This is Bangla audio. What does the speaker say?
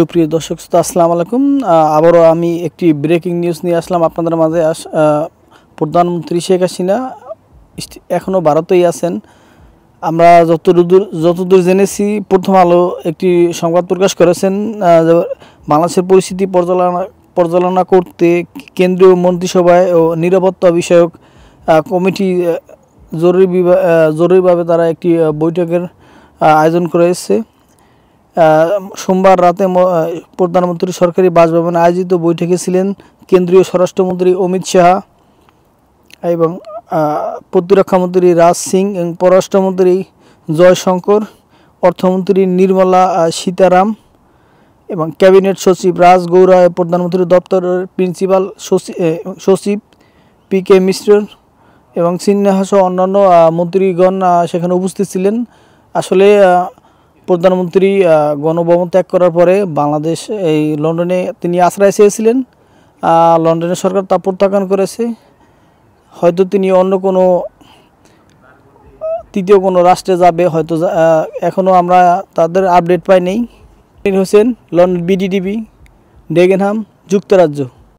সুপ্রিয় দর্শক শ্রোতা আসসালামু আলাইকুম। আবারও আমি একটি ব্রেকিং নিউজ নিয়ে আসলাম আপনাদের মাঝে। প্রধানমন্ত্রী শেখ হাসিনা এখনও ভারতেই আছেন। আমরা যতদূর জেনেছি, প্রথম আলো একটি সংবাদ প্রকাশ করেছেন, বাংলাদেশের পরিস্থিতি পর্যালোচনা করতে কেন্দ্রীয় মন্ত্রিসভায় ও নিরাপত্তা বিষয়ক কমিটি জরুরিভাবে তারা একটি বৈঠকের আয়োজন করেছে। সোমবার রাতে প্রধানমন্ত্রীর সরকারি বাসভবনে আয়োজিত বৈঠকে ছিলেন কেন্দ্রীয় স্বরাষ্ট্রমন্ত্রী অমিত শাহ এবং প্রতিরক্ষামন্ত্রী রাজ সিং এবং পররাষ্ট্রমন্ত্রী জয়শঙ্কর, অর্থমন্ত্রী নির্মলা সীতারাম এবং ক্যাবিনেট সচিব রাজ গৌড়া, প্রধানমন্ত্রীর দপ্তরের প্রিন্সিপাল সচিব পি.কে. মিশ্র এবং সিনহা সহ অন্যান্য মন্ত্রীগণ সেখানে উপস্থিত ছিলেন। আসলে প্রধানমন্ত্রী গণভবন ত্যাগ করার পরে বাংলাদেশ এই লন্ডনে তিনি আশ্রয় চেয়েছিলেন। লন্ডনের সরকার তা প্রত্যাখ্যান করেছে। হয়তো তিনি অন্য কোনো তৃতীয় কোনো রাষ্ট্রে যাবে, হয়তো এখনও আমরা তাদের আপডেট পাই নেই। হোসেন, লন্ডন, বিডিটিভি, ডেগেনহাম, যুক্তরাজ্য।